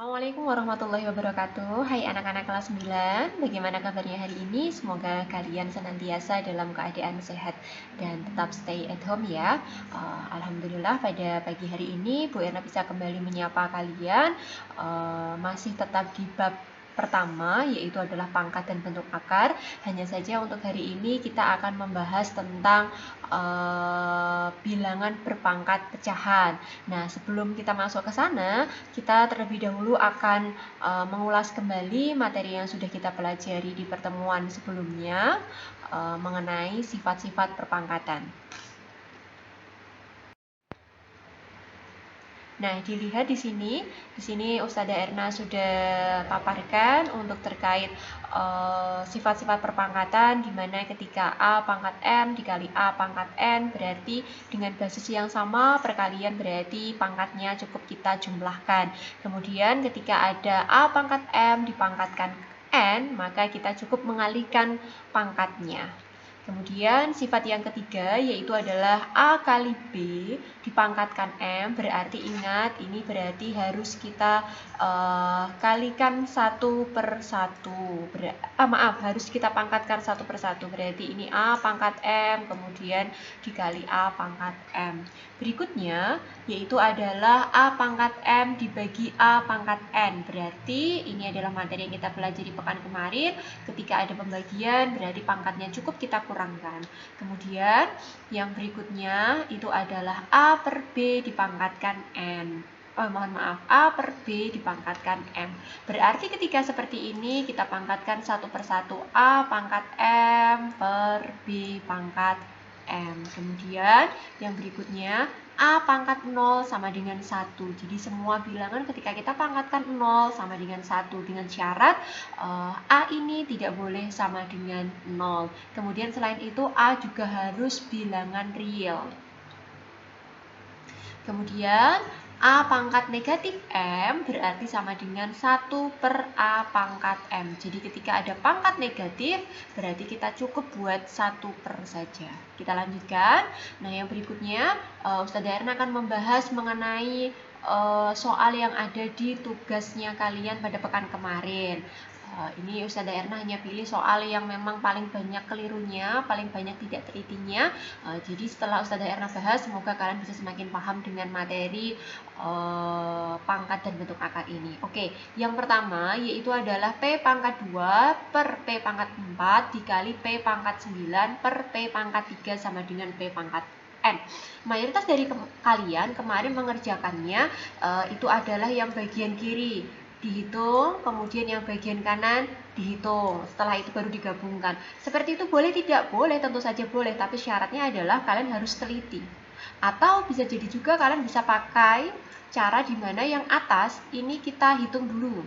Assalamualaikum warahmatullahi wabarakatuh. Hai anak-anak kelas 9, bagaimana kabarnya hari ini? Semoga kalian senantiasa dalam keadaan sehat dan tetap stay at home ya. Alhamdulillah pada pagi hari ini Bu Erna bisa kembali menyapa kalian. Masih tetap di bab pertama, yaitu adalah pangkat dan bentuk akar. Hanya saja untuk hari ini kita akan membahas tentang bilangan berpangkat pecahan. Nah, sebelum kita masuk ke sana, kita terlebih dahulu akan mengulas kembali materi yang sudah kita pelajari di pertemuan sebelumnya mengenai sifat-sifat perpangkatan. Nah, dilihat di sini Ustazah Erna sudah paparkan untuk terkait sifat-sifat perpangkatan, di mana ketika A pangkat M dikali A pangkat N berarti dengan basis yang sama perkalian berarti pangkatnya cukup kita jumlahkan. Kemudian ketika ada A pangkat M dipangkatkan N, maka kita cukup mengalihkan pangkatnya. Kemudian sifat yang ketiga yaitu adalah A kali B dipangkatkan M, berarti ingat ini berarti harus kita kalikan satu per satu. Harus kita pangkatkan satu per satu, berarti ini A pangkat M kemudian dikali A pangkat M. Berikutnya yaitu adalah A pangkat M dibagi A pangkat N, berarti ini adalah materi yang kita pelajari pekan kemarin. Ketika ada pembagian berarti pangkatnya cukup kita kurangkan. Kemudian yang berikutnya itu adalah A per B dipangkatkan N. A per B dipangkatkan M. Berarti ketika seperti ini kita pangkatkan satu per satu, A pangkat M per B pangkat M. Kemudian yang berikutnya A pangkat 0 sama dengan 1. Jadi semua bilangan ketika kita pangkatkan 0 sama dengan 1 dengan syarat A ini tidak boleh sama dengan 0. Kemudian selain itu A juga harus bilangan real. Kemudian A pangkat negatif M berarti sama dengan 1 per A pangkat M. Jadi ketika ada pangkat negatif berarti kita cukup buat 1 per saja. Kita lanjutkan. Nah yang berikutnya Ustazah Erna akan membahas mengenai soal yang ada di tugasnya kalian pada pekan kemarin. Ini Ustazah Erna hanya pilih soal yang memang paling banyak kelirunya, paling banyak tidak telitinya. Jadi setelah Ustazah Erna bahas, semoga kalian bisa semakin paham dengan materi pangkat dan bentuk akar ini. Oke, yang pertama yaitu adalah P pangkat 2 per P pangkat 4 dikali P pangkat 9 per P pangkat 3 sama dengan P pangkat N. Mayoritas dari kalian kemarin mengerjakannya itu adalah yang bagian kiri dihitung, kemudian yang bagian kanan dihitung, setelah itu baru digabungkan. Seperti itu boleh tidak? Boleh, tentu saja boleh, tapi syaratnya adalah kalian harus teliti. Atau bisa jadi juga kalian bisa pakai cara di mana yang atas ini kita hitung dulu.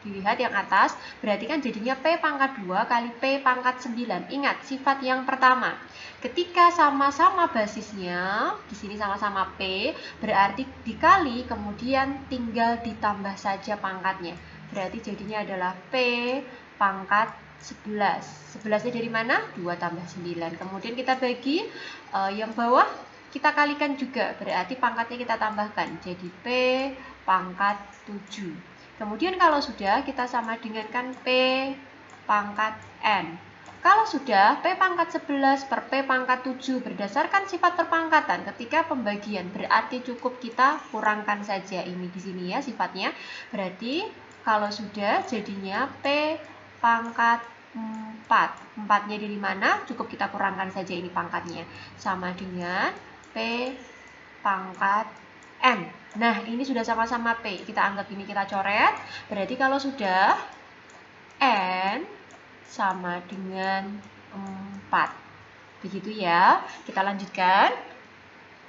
Dilihat yang atas, berarti kan jadinya P pangkat 2 kali P pangkat 9. Ingat, sifat yang pertama. Ketika sama-sama basisnya, di sini sama-sama P, berarti dikali, kemudian tinggal ditambah saja pangkatnya. Berarti jadinya adalah P pangkat 11. 11-nya dari mana? 2 tambah 9. Kemudian kita bagi yang bawah, kita kalikan juga, berarti pangkatnya kita tambahkan. Jadi P pangkat 7. Kemudian kalau sudah kita sama dengankan P pangkat N. Kalau sudah P pangkat 11 per P pangkat 7 berdasarkan sifat perpangkatan ketika pembagian berarti cukup kita kurangkan saja ini di sini ya sifatnya. Berarti kalau sudah jadinya P pangkat 4. 4-nya dari mana? Cukup kita kurangkan saja ini pangkatnya. Sama dengan P pangkat N. Nah, ini sudah sama-sama P. Kita anggap ini kita coret. Berarti kalau sudah N sama dengan 4. Begitu ya. Kita lanjutkan.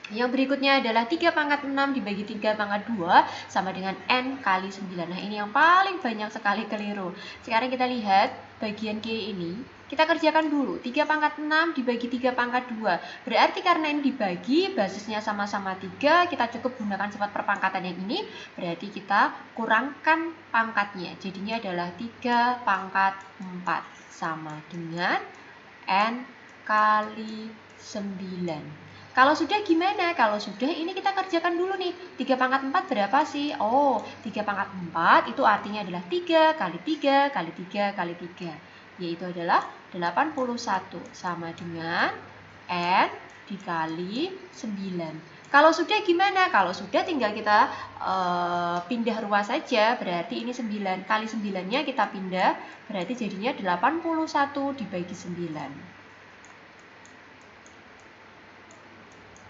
Yang berikutnya adalah 3 pangkat 6 dibagi 3 pangkat 2 sama dengan N kali 9. Nah, ini yang paling banyak sekali keliru. Sekarang kita lihat bagian kiri ini. Kita kerjakan dulu. 3 pangkat 6 dibagi 3 pangkat 2. Berarti karena ini dibagi, basisnya sama-sama 3, kita cukup gunakan sifat perpangkatan yang ini. Berarti kita kurangkan pangkatnya. Jadinya adalah 3 pangkat 4 sama dengan N kali 9. Kalau sudah gimana? Kalau sudah ini kita kerjakan dulu nih. 3 pangkat 4 berapa sih? Oh, 3 pangkat 4 itu artinya adalah 3 kali 3 kali 3 kali 3. Yaitu adalah 81 sama dengan N dikali 9. Kalau sudah gimana? Kalau sudah tinggal kita pindah ruas saja, berarti ini 9 kali 9-nya kita pindah, berarti jadinya 81 dibagi 9.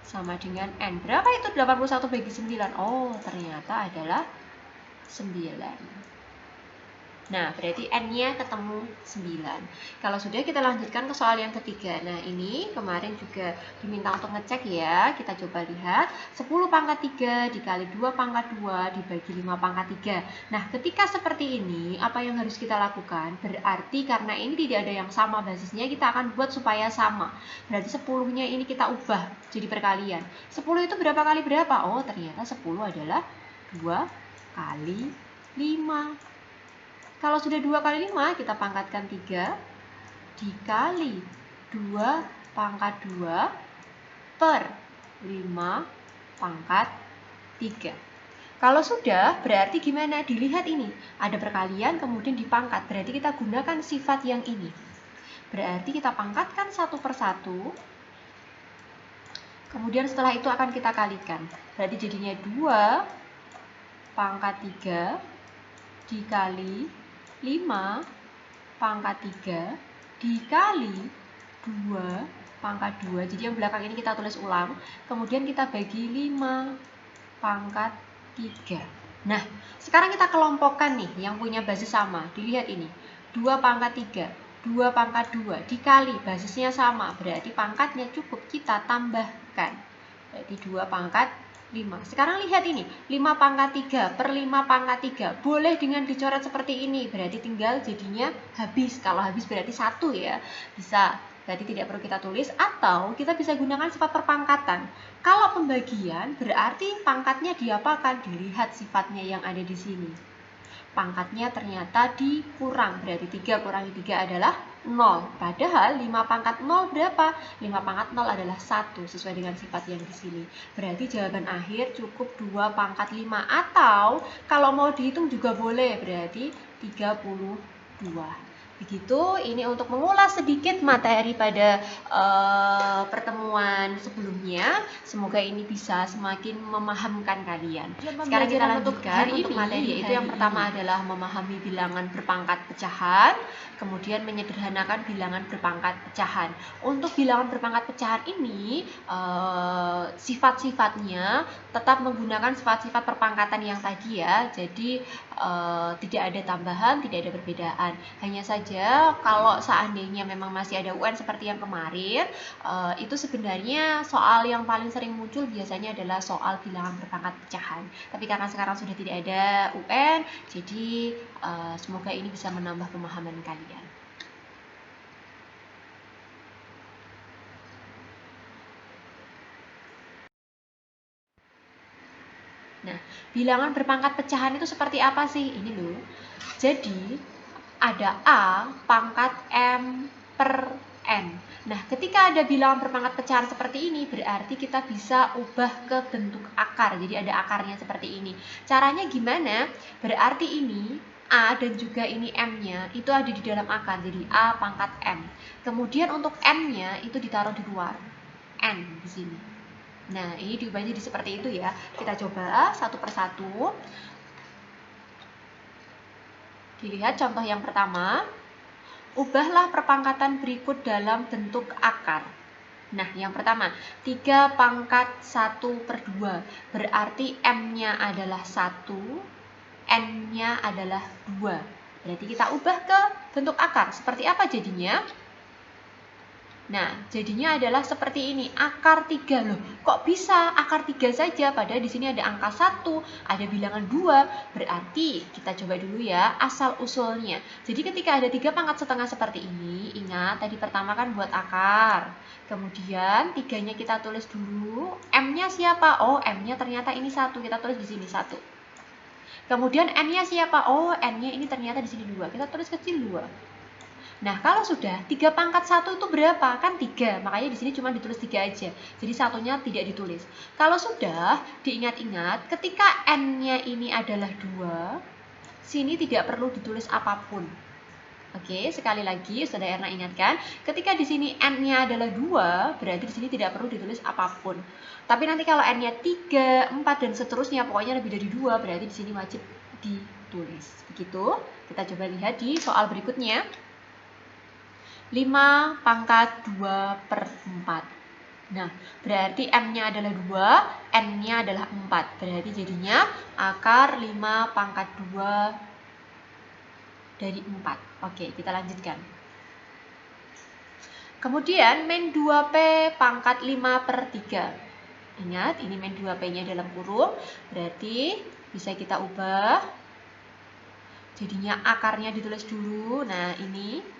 Sama dengan N. Berapa itu 81 bagi 9? Oh, ternyata adalah 9. Nah, berarti N-nya ketemu 9. Kalau sudah, kita lanjutkan ke soal yang ketiga. Nah, ini kemarin juga diminta untuk ngecek ya. Kita coba lihat. 10 pangkat 3 dikali 2 pangkat 2 dibagi 5 pangkat 3. Nah, ketika seperti ini, apa yang harus kita lakukan? Berarti karena ini tidak ada yang sama basisnya, kita akan buat supaya sama. Berarti 10-nya ini kita ubah jadi perkalian. 10 itu berapa kali berapa? Oh, ternyata 10 adalah 2 kali 5. Kalau sudah 2 kali 5, kita pangkatkan 3 dikali 2 pangkat 2 per 5 pangkat 3. Kalau sudah, berarti gimana? Dilihat ini, ada perkalian kemudian dipangkat. Berarti kita gunakan sifat yang ini. Berarti kita pangkatkan satu per satu. Kemudian setelah itu akan kita kalikan. Berarti jadinya 2 pangkat 3 dikali 5 pangkat 3 dikali 2 pangkat 2. Jadi yang belakang ini kita tulis ulang. Kemudian kita bagi 5 pangkat 3. Nah, sekarang kita kelompokkan nih yang punya basis sama. Dilihat ini. 2 pangkat 3, 2 pangkat 2 dikali basisnya sama. Berarti pangkatnya cukup kita tambahkan. Berarti 2 pangkat 5. Sekarang lihat ini, 5 pangkat 3 per 5 pangkat 3. Boleh dengan dicoret seperti ini, berarti tinggal jadinya habis. Kalau habis berarti 1 ya. Bisa, berarti tidak perlu kita tulis. Atau kita bisa gunakan sifat perpangkatan. Kalau pembagian berarti pangkatnya diapakan? Dilihat sifatnya yang ada di sini. Pangkatnya ternyata dikurang, berarti 3 kurangi 3 adalah 0. Padahal 5 pangkat 0 berapa? 5 pangkat 0 adalah 1 sesuai dengan sifat yang di sini. Berarti jawaban akhir cukup 2 pangkat 5 atau kalau mau dihitung juga boleh, berarti 32. Begitu, ini untuk mengulas sedikit materi pada pertemuan sebelumnya. Semoga ini bisa semakin memahamkan kalian. Sekarang kita lanjutkan untuk materi, yaitu yang pertama adalah memahami bilangan berpangkat pecahan, kemudian menyederhanakan bilangan berpangkat pecahan. Untuk bilangan berpangkat pecahan ini, sifat-sifatnya tetap menggunakan sifat-sifat perpangkatan yang tadi ya. Jadi tidak ada tambahan, tidak ada perbedaan. Hanya saja kalau seandainya memang masih ada UN seperti yang kemarin, itu sebenarnya soal yang paling sering muncul biasanya adalah soal bilangan berpangkat pecahan. Tapi karena sekarang sudah tidak ada UN, jadi semoga ini bisa menambah pemahaman kalian. Nah, bilangan berpangkat pecahan itu seperti apa sih? Ini loh. Jadi, ada A pangkat M per N. Nah, ketika ada bilangan berpangkat pecahan seperti ini, berarti kita bisa ubah ke bentuk akar. Jadi ada akarnya seperti ini. Caranya gimana? Berarti ini A dan juga ini M-nya itu ada di dalam akar. Jadi A pangkat M. Kemudian untuk N-nya itu ditaruh di luar. N di sini. Nah, ini diubah jadi seperti itu ya. Kita coba satu persatu. Dilihat contoh yang pertama. Ubahlah perpangkatan berikut dalam bentuk akar. Nah, yang pertama, 3 pangkat 1 per 2. Berarti M-nya adalah 1, N-nya adalah 2. Berarti kita ubah ke bentuk akar. Seperti apa jadinya? Nah, jadinya adalah seperti ini, akar 3 loh. Kok bisa akar 3 saja? Padahal di sini ada angka 1, ada bilangan 2. Berarti kita coba dulu ya asal usulnya. Jadi ketika ada 3 pangkat setengah seperti ini, ingat tadi pertama kan buat akar. Kemudian 3-nya kita tulis dulu. M-nya siapa? Oh, M-nya ternyata ini 1. Kita tulis di sini 1. Kemudian N-nya siapa? Oh, N-nya ini ternyata di sini 2. Kita tulis kecil 2. Nah, kalau sudah 3 pangkat 1 itu berapa? Kan 3, makanya di sini cuma ditulis 3 aja. Jadi satunya tidak ditulis. Kalau sudah, diingat-ingat ketika N-nya ini adalah 2, sini tidak perlu ditulis apapun. Oke, sekali lagi Saudara Erna ingatkan, ketika di sini N-nya adalah 2, berarti di sini tidak perlu ditulis apapun. Tapi nanti kalau N-nya 3, 4, dan seterusnya, pokoknya lebih dari 2, berarti di sini wajib ditulis. Begitu, kita coba lihat di soal berikutnya. 5 pangkat 2 per 4. Nah, berarti M-nya adalah 2, N-nya adalah 4. Berarti jadinya akar 5 pangkat 2 dari 4. Oke, kita lanjutkan. Kemudian min 2P pangkat 5 per 3. Ingat, ini min 2P-nya dalam kurung. Berarti bisa kita ubah. Jadinya akarnya ditulis dulu. Nah, ini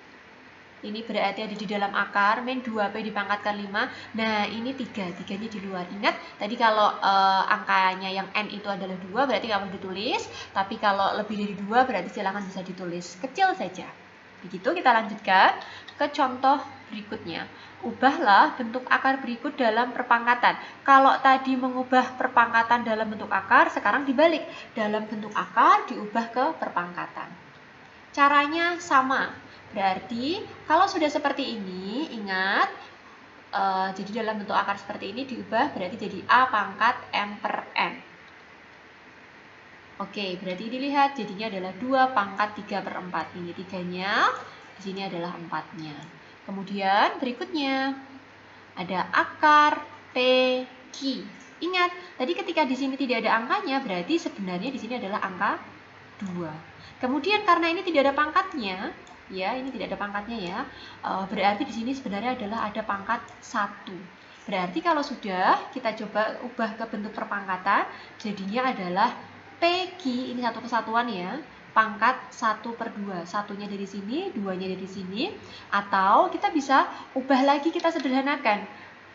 berarti ada di dalam akar, min 2P dipangkatkan 5. Nah, ini 3, 3-nya di luar. Ingat, tadi kalau angkanya yang N itu adalah 2, berarti nggak perlu ditulis. Tapi kalau lebih dari 2, berarti silakan bisa ditulis kecil saja. Begitu, kita lanjutkan ke contoh berikutnya. Ubahlah bentuk akar berikut dalam perpangkatan. Kalau tadi mengubah perpangkatan dalam bentuk akar, sekarang dibalik. Dalam bentuk akar diubah ke perpangkatan. Caranya sama. Berarti kalau sudah seperti ini, ingat, jadi dalam bentuk akar seperti ini diubah berarti jadi A pangkat M per N. Oke, berarti dilihat jadinya adalah 2 pangkat 3 per 4. Ini 3-nya, di sini adalah 4-nya. Kemudian berikutnya ada akar PQ. Ingat, tadi ketika di sini tidak ada angkanya, berarti sebenarnya di sini adalah angka 2. Kemudian karena ini tidak ada pangkatnya, ya, ini tidak ada pangkatnya ya, berarti di sini sebenarnya adalah ada pangkat 1. Berarti kalau sudah kita coba ubah ke bentuk perpangkatan, jadinya adalah PQ, ini satu kesatuan ya, pangkat 1 per 2. Satunya dari sini, 2-nya dari sini, atau kita bisa ubah lagi, kita sederhanakan.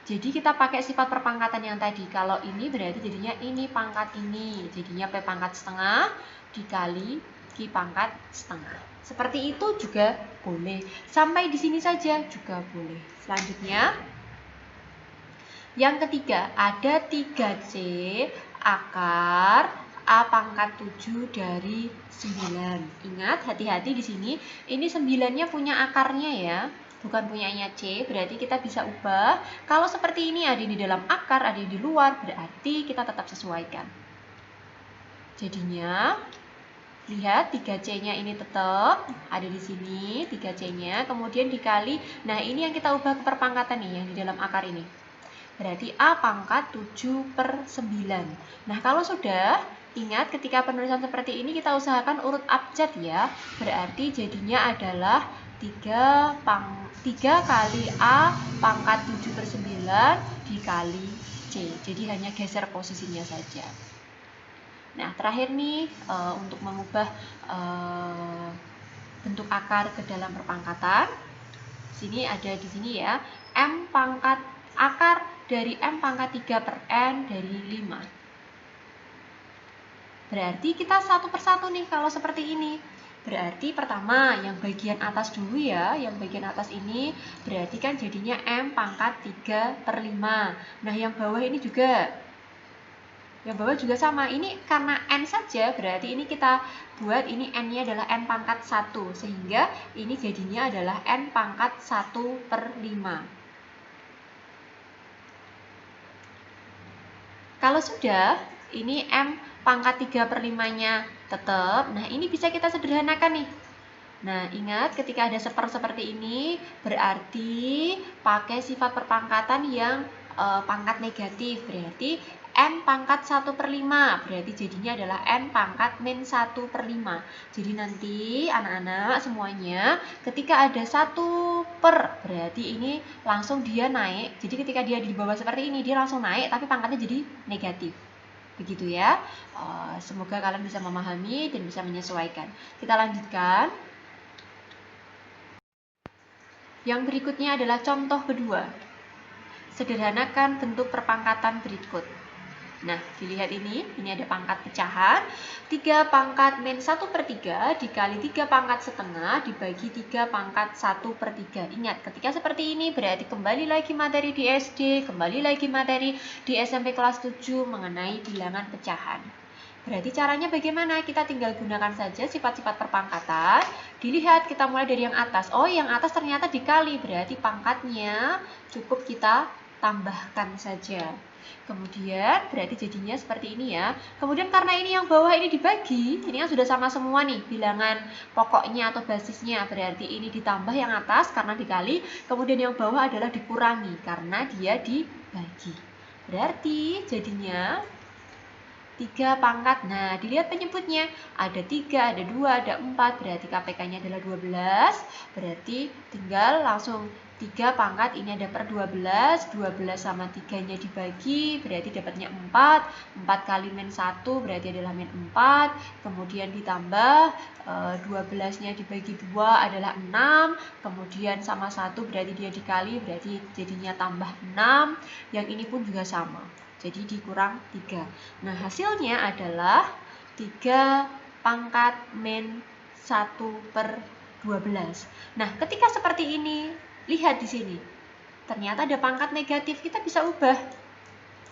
Jadi kita pakai sifat perpangkatan yang tadi. Kalau ini berarti jadinya ini pangkat ini, jadinya P pangkat setengah dikali Q pangkat setengah. Seperti itu juga boleh. Sampai di sini saja juga boleh. Selanjutnya, yang ketiga, ada 3C akar A pangkat 7 dari 9. Ingat, hati-hati di sini. Ini 9-nya punya akarnya ya, bukan punyanya C. Berarti kita bisa ubah. Kalau seperti ini, ada di dalam akar, ada di luar, berarti kita tetap sesuaikan. Jadinya, lihat 3C-nya ini tetap ada di sini, 3C-nya, kemudian dikali, nah ini yang kita ubah ke perpangkatan nih, yang di dalam akar ini. Berarti A pangkat 7 per 9. Nah, kalau sudah, ingat ketika penulisan seperti ini kita usahakan urut abjad ya. Berarti jadinya adalah 3 kali A pangkat 7 per 9 dikali C. Jadi hanya geser posisinya saja. Nah, terakhir nih untuk mengubah bentuk akar ke dalam perpangkatan. Sini ada di sini ya, M pangkat akar dari M pangkat 3 per N dari 5. Berarti kita satu persatu nih kalau seperti ini. Berarti pertama yang bagian atas dulu ya, yang bagian atas ini berarti kan jadinya M pangkat 3 per 5. Nah, yang bawah ini juga. Yang bawah juga sama, ini karena N saja, berarti ini kita buat ini N-nya adalah N pangkat 1, sehingga ini jadinya adalah N pangkat 1 per 5. Kalau sudah, ini M pangkat 3 per 5-nya tetap, nah ini bisa kita sederhanakan nih. Nah, ingat ketika ada seperti ini, berarti pakai sifat perpangkatan yang pangkat negatif, berarti N pangkat 1 per 5, berarti jadinya adalah N pangkat min 1 per 5. Jadi nanti anak-anak semuanya ketika ada 1 per, berarti ini langsung dia naik. Jadi ketika dia di bawah seperti ini, dia langsung naik, tapi pangkatnya jadi negatif. Begitu ya. Semoga kalian bisa memahami dan bisa menyesuaikan. Kita lanjutkan. Yang berikutnya adalah contoh kedua. Sederhanakan bentuk perpangkatan berikut. Nah, dilihat ini ada pangkat pecahan. 3 pangkat min 1/3 dikali 3 pangkat setengah dibagi 3 pangkat 1/3. Ingat, ketika seperti ini berarti kembali lagi materi di SD, kembali lagi materi di SMP kelas 7 mengenai bilangan pecahan. Berarti caranya bagaimana? Kita tinggal gunakan saja sifat-sifat perpangkatan. Dilihat, kita mulai dari yang atas. Oh, yang atas ternyata dikali, berarti pangkatnya cukup kita tambahkan saja. Kemudian berarti jadinya seperti ini ya. Kemudian karena ini yang bawah ini dibagi, ini kan sudah sama semua nih bilangan pokoknya atau basisnya. Berarti ini ditambah yang atas karena dikali, kemudian yang bawah adalah dikurangi karena dia dibagi. Berarti jadinya 3 pangkat. Nah, dilihat penyebutnya. Ada 3, ada 2, ada 4. Berarti KPK-nya adalah 12. Berarti tinggal langsung 3 pangkat. Ini ada per 12. 12 sama 3-nya dibagi. Berarti dapatnya 4. 4 kali min 1 berarti adalah min 4. Kemudian ditambah 12-nya dibagi 2 adalah 6. Kemudian sama 1 berarti dia dikali. Berarti jadinya tambah 6. Yang ini pun juga sama. Jadi dikurang 3. Nah, hasilnya adalah 3 pangkat min 1/12. Nah, ketika seperti ini, lihat di sini. Ternyata ada pangkat negatif, kita bisa ubah.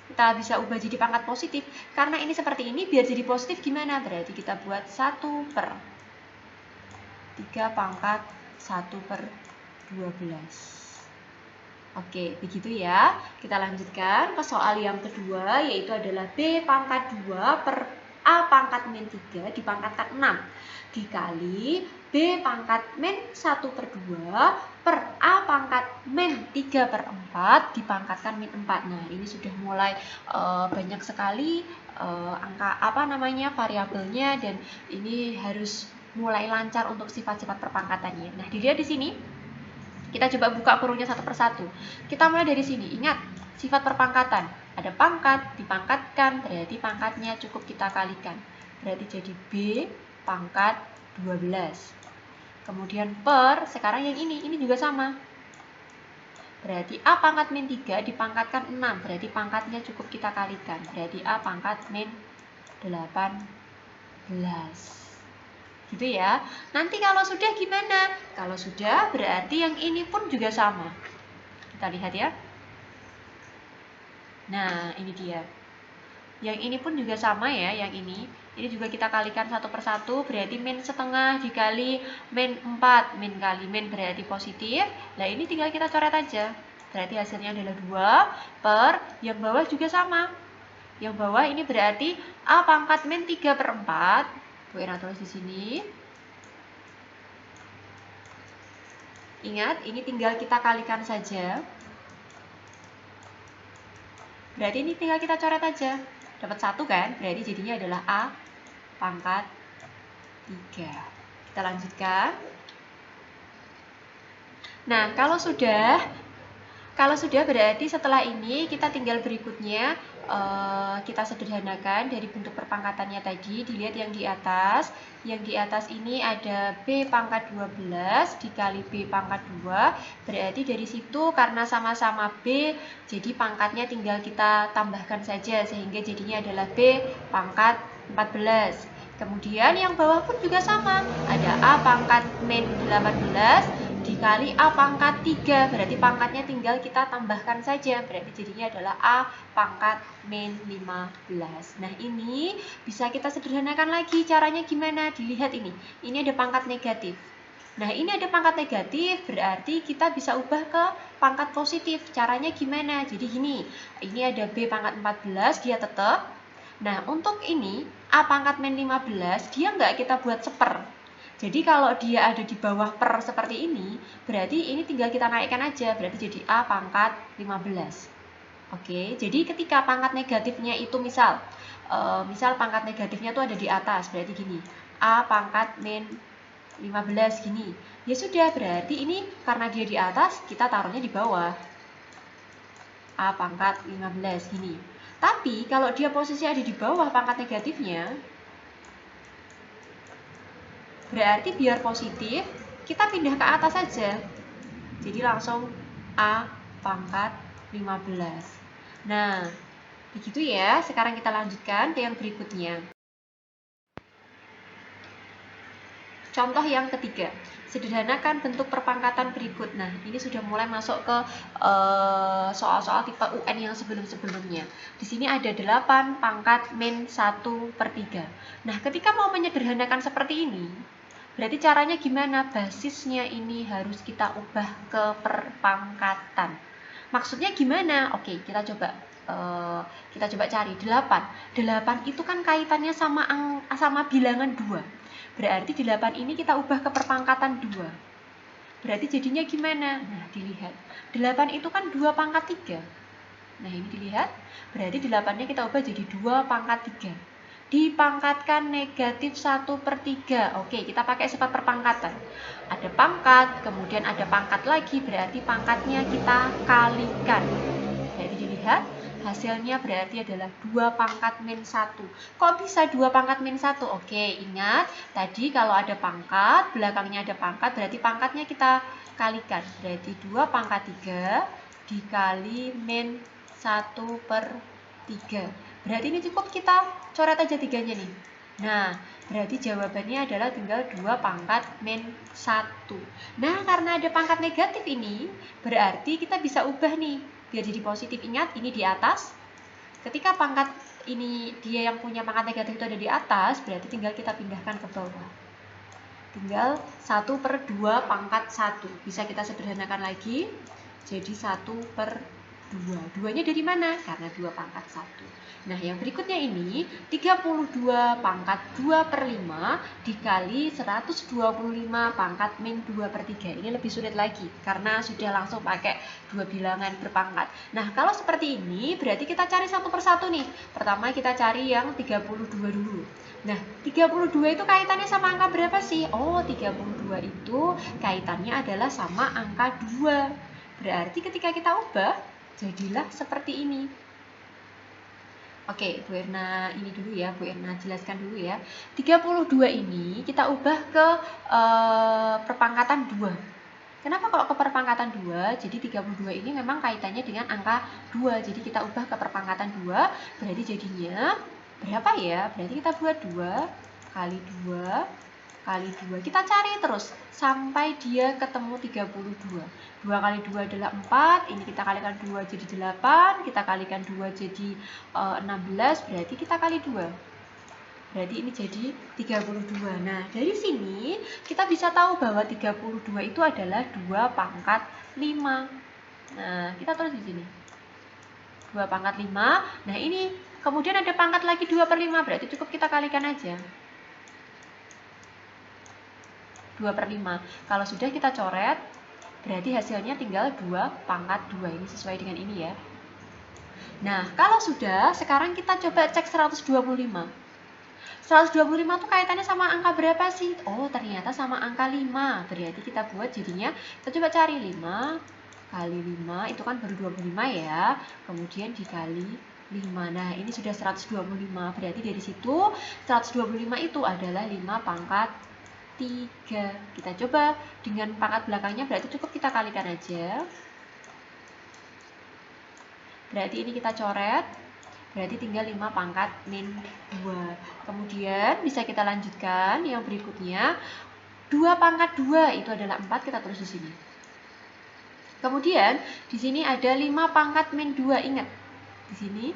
Kita bisa ubah jadi pangkat positif. Karena ini seperti ini, biar jadi positif gimana? Berarti kita buat 1/3 pangkat 1/12. Oke, begitu ya. Kita lanjutkan ke soal yang kedua, yaitu adalah B pangkat 2 per A pangkat min 3 dipangkatkan 6 dikali B pangkat min 1/2 per A pangkat min 3/4 dipangkatkan min 4. Nah, ini sudah mulai banyak sekali angka variabelnya, dan ini harus mulai lancar untuk sifat-sifat perpangkatannya. Nah, dilihat di sini. Kita coba buka kurungnya satu persatu. Kita mulai dari sini. Ingat, sifat perpangkatan. Ada pangkat, dipangkatkan, berarti pangkatnya cukup kita kalikan. Berarti jadi B pangkat 12. Kemudian per, sekarang yang ini juga sama. Berarti A pangkat min 3 dipangkatkan 6. Berarti pangkatnya cukup kita kalikan. Berarti A pangkat min 18. Gitu ya. Nanti kalau sudah gimana? Kalau sudah berarti yang ini pun juga sama. Kita lihat ya. Nah, ini dia. Yang ini pun juga sama ya, yang ini. Ini juga kita kalikan satu persatu, berarti min setengah dikali min 4. Min kali min berarti positif. Nah, ini tinggal kita coret aja. Berarti hasilnya adalah 2 per, yang bawah juga sama. Yang bawah ini berarti A pangkat min 3/4. Bu Ena tulis di sini. Ingat, ini tinggal kita kalikan saja. Berarti ini tinggal kita coret aja. Dapat 1 kan? Berarti jadinya adalah A pangkat 3. Kita lanjutkan. Nah, kalau sudah berarti setelah ini kita tinggal berikutnya kita sederhanakan dari bentuk perpangkatannya tadi. Dilihat yang di atas. Yang di atas ini ada B pangkat 12 dikali B pangkat 2. Berarti dari situ karena sama-sama B, jadi pangkatnya tinggal kita tambahkan saja, sehingga jadinya adalah B pangkat 14. Kemudian yang bawah pun juga sama. Ada A pangkat min 18 dikali A pangkat 3, berarti pangkatnya tinggal kita tambahkan saja, berarti jadinya adalah A pangkat min 15. Nah, ini bisa kita sederhanakan lagi. Caranya gimana? Dilihat ini ada pangkat negatif. Nah, ini ada pangkat negatif, berarti kita bisa ubah ke pangkat positif. Caranya gimana? Jadi gini, ini ada B pangkat 14, dia tetap. Nah, untuk ini A pangkat min 15, dia nggak kita buat seper. Jadi kalau dia ada di bawah per seperti ini, berarti ini tinggal kita naikkan aja, berarti jadi A pangkat 15. Oke, jadi ketika pangkat negatifnya itu misal pangkat negatifnya tuh ada di atas, berarti gini, A pangkat min 15 gini. Ya sudah, berarti ini karena dia di atas, kita taruhnya di bawah. A pangkat 15 gini. Tapi kalau dia posisi ada di bawah pangkat negatifnya, berarti biar positif, kita pindah ke atas saja. Jadi langsung A pangkat 15. Nah, Begitu ya, sekarang kita lanjutkan ke yang berikutnya. Contoh yang ketiga, sederhanakan bentuk perpangkatan berikut. Nah, ini sudah mulai masuk ke soal-soal tipe UN yang sebelum-sebelumnya. Di sini ada 8 pangkat min 1/3. Nah, ketika mau menyederhanakan seperti ini, berarti caranya gimana? Basisnya ini harus kita ubah ke perpangkatan. Maksudnya gimana? Oke, kita coba cari 8. 8 itu kan kaitannya sama bilangan 2. Berarti 8 ini kita ubah ke perpangkatan 2. Berarti jadinya gimana? Nah, dilihat. 8 itu kan 2 pangkat 3. Nah, ini dilihat. Berarti 8-nya kita ubah jadi 2 pangkat 3. Dipangkatkan negatif 1/3. Oke, kita pakai sifat perpangkatan. Ada pangkat, kemudian ada pangkat lagi. Berarti pangkatnya kita kalikan. Jadi dilihat. Hasilnya berarti adalah 2 pangkat min 1. Kok bisa 2 pangkat min 1? Oke, ingat tadi kalau ada pangkat, belakangnya ada pangkat, berarti pangkatnya kita kalikan. Berarti 2 pangkat 3 dikali min 1/3. Berarti ini cukup kita coret aja 3-nya nih. Nah, berarti jawabannya adalah tinggal 2 pangkat min 1. Nah, karena ada pangkat negatif ini, berarti kita bisa ubah nih biar jadi positif. Ingat, ini di atas. Ketika pangkat ini dia yang punya pangkat negatif itu ada di atas, berarti tinggal kita pindahkan ke bawah. Tinggal 1/2 pangkat 1. Bisa kita sederhanakan lagi. Jadi 1/2. 2-nya dari mana? Karena 2 pangkat 1. Nah, yang berikutnya ini 32 pangkat 2/5 dikali 125 pangkat min 2/3. Ini lebih sulit lagi karena sudah langsung pakai dua bilangan berpangkat. Nah, kalau seperti ini berarti kita cari satu persatu nih. Pertama kita cari yang 32 dulu. Nah, 32 itu kaitannya sama angka berapa sih? Oh, 32 itu kaitannya adalah sama angka 2. Berarti ketika kita ubah, jadilah seperti ini. Oke, Bu Erna ini dulu ya, Bu Erna jelaskan dulu ya. 32 ini kita ubah ke perpangkatan 2. Kenapa kalau ke perpangkatan 2? Jadi 32 ini memang kaitannya dengan angka 2. Jadi kita ubah ke perpangkatan 2, berarti jadinya berapa ya? Berarti kita buat 2 kali 2 kali 2. Kita cari terus sampai dia ketemu 32. 2 kali 2 adalah 4, ini kita kalikan 2 jadi 8, kita kalikan 2 jadi 16, berarti kita kali 2. Berarti ini jadi 32. Nah, dari sini kita bisa tahu bahwa 32 itu adalah 2 pangkat 5. Nah, kita tulis di sini. 2 pangkat 5. Nah, ini kemudian ada pangkat lagi 2/5, berarti cukup kita kalikan aja. 2/5. Kalau sudah kita coret, berarti hasilnya tinggal 2 pangkat 2. Ini sesuai dengan ini ya. Nah, kalau sudah, sekarang kita coba cek 125. 125 itu kaitannya sama angka berapa sih? Oh, ternyata sama angka 5. Berarti kita buat jadinya, kita coba cari 5 kali 5, itu kan baru 25 ya. Kemudian dikali 5. Nah, ini sudah 125. Berarti dari situ 125 itu adalah 5 pangkat 3. Kita coba dengan pangkat belakangnya, berarti cukup kita kalikan aja. Berarti ini kita coret, berarti tinggal 5 pangkat min 2. Kemudian bisa kita lanjutkan yang berikutnya. 2 pangkat 2 itu adalah 4, kita tulis di sini. Kemudian di sini ada 5 pangkat min 2, ingat. Di sini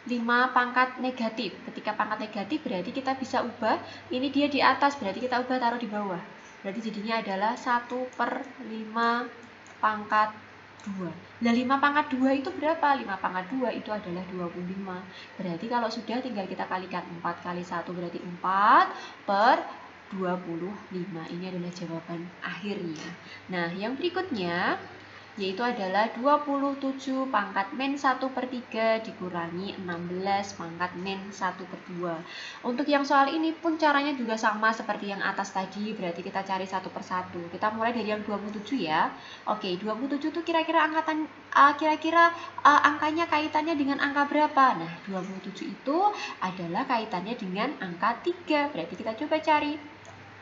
5 pangkat negatif. Ketika pangkat negatif berarti kita bisa ubah, ini dia di atas, berarti kita ubah taruh di bawah. Berarti jadinya adalah 1/5 pangkat 2. Nah, 5 pangkat 2 itu berapa? 5 pangkat 2 itu adalah 25. Berarti kalau sudah tinggal kita kalikan 4 kali 1 berarti 4/25. Ini adalah jawaban akhirnya. Nah, yang berikutnya yaitu adalah 27 pangkat min 1/3 dikurangi 16 pangkat min 1/2. Untuk yang soal ini pun caranya juga sama seperti yang atas tadi, berarti kita cari satu persatu. Kita mulai dari yang 27 ya. Oke, 27 itu kira-kira angkanya kaitannya dengan angka berapa? Nah, 27 itu adalah kaitannya dengan angka 3. Berarti kita coba cari.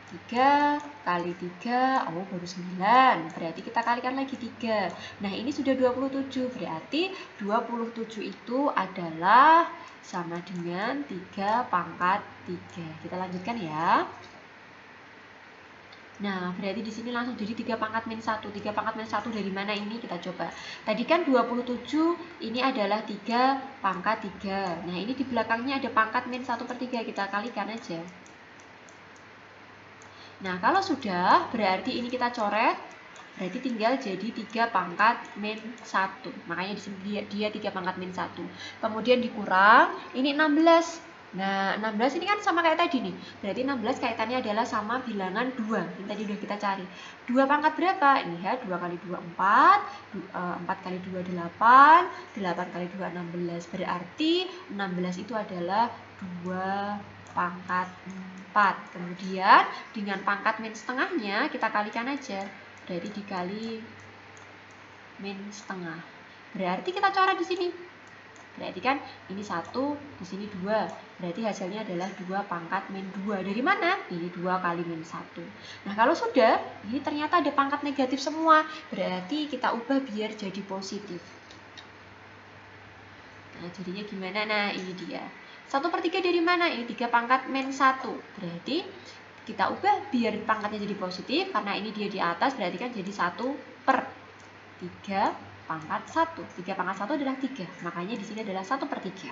3 kali 3, oh baru 9, berarti kita kalikan lagi 3. Nah ini sudah 27, berarti 27 itu adalah sama dengan 3 pangkat 3. Kita lanjutkan ya. Nah, berarti di sini langsung jadi 3 pangkat min 1. 3 pangkat min 1 dari mana ini? Kita coba. Tadi kan 27, ini adalah 3 pangkat 3. Nah, ini di belakangnya ada pangkat min 1/3. Kita kalikan aja. Nah, kalau sudah, berarti ini kita coret. Berarti tinggal jadi 3 pangkat min 1. Makanya di sini dia 3 pangkat min 1. Kemudian dikurang, ini 16. Nah, 16 ini kan sama kayak tadi nih. Berarti 16 kaitannya adalah sama bilangan 2. Ini tadi udah kita cari. 2 pangkat berapa? Ini ya, 2 kali 2, 4. 4 kali 2, 8. 8 kali 2, 16. Berarti 16 itu adalah 2 pangkat 4. Kemudian dengan pangkat min setengahnya kita kalikan aja. Berarti dikali min setengah. Berarti kita coret di sini. Berarti kan ini 1, di sini 2. Berarti hasilnya adalah 2 pangkat min 2. Dari mana? Ini 2 kali min 1. Nah, kalau sudah, ini ternyata ada pangkat negatif semua. Berarti kita ubah biar jadi positif. Nah, jadinya gimana? Nah, ini dia. 1/3 dari mana? Ini 3 pangkat min 1. Berarti kita ubah biar pangkatnya jadi positif. Karena ini dia di atas, berarti kan jadi 1/3 pangkat 1. 3 pangkat 1 adalah 3. Makanya di sini adalah 1/3.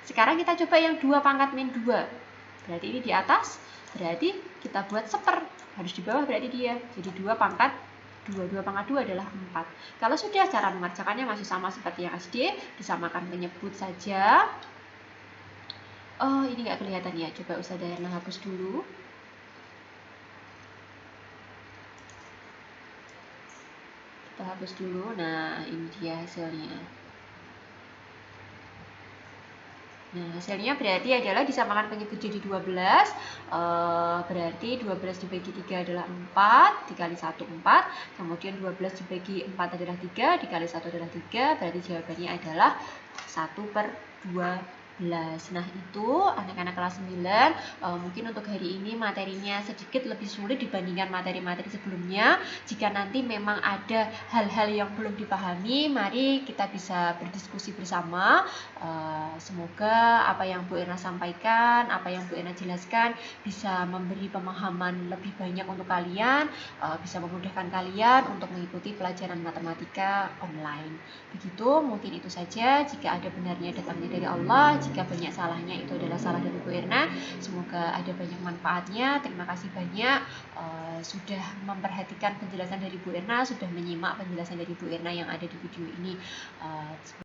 Sekarang kita coba yang 2 pangkat min 2. Berarti ini di atas, berarti kita buat seper. Harus di bawah berarti dia. Jadi 2 pangkat 2. 2 pangkat 2 adalah 4. Kalau sudah, cara mengerjakannya masih sama seperti yang SD. Disamakan penyebut saja. Oh, ini nggak kelihatan ya. Coba Ustazah Erna hapus dulu. Kita hapus dulu. Nah, ini dia hasilnya. Nah, hasilnya berarti adalah disamakan penyebut jadi 12. Berarti 12 dibagi 3 adalah 4. Dikali 1, 4. Kemudian 12 dibagi 4 adalah 3. Dikali 1 adalah 3. Berarti jawabannya adalah 1/12. Nah, itu anak-anak kelas 9. Mungkin untuk hari ini materinya sedikit lebih sulit dibandingkan materi-materi sebelumnya. Jika nanti memang ada hal-hal yang belum dipahami, mari kita bisa berdiskusi bersama. Semoga apa yang Bu Erna sampaikan, apa yang Bu Erna jelaskan bisa memberi pemahaman lebih banyak untuk kalian, bisa memudahkan kalian untuk mengikuti pelajaran matematika online. Begitu, mungkin itu saja. Jika ada benarnya datangnya dari Allah, jika banyak salahnya itu adalah salah dari Bu Erna. Semoga ada banyak manfaatnya. Terima kasih banyak sudah memperhatikan penjelasan dari Bu Erna, sudah menyimak penjelasan dari Bu Erna yang ada di video ini.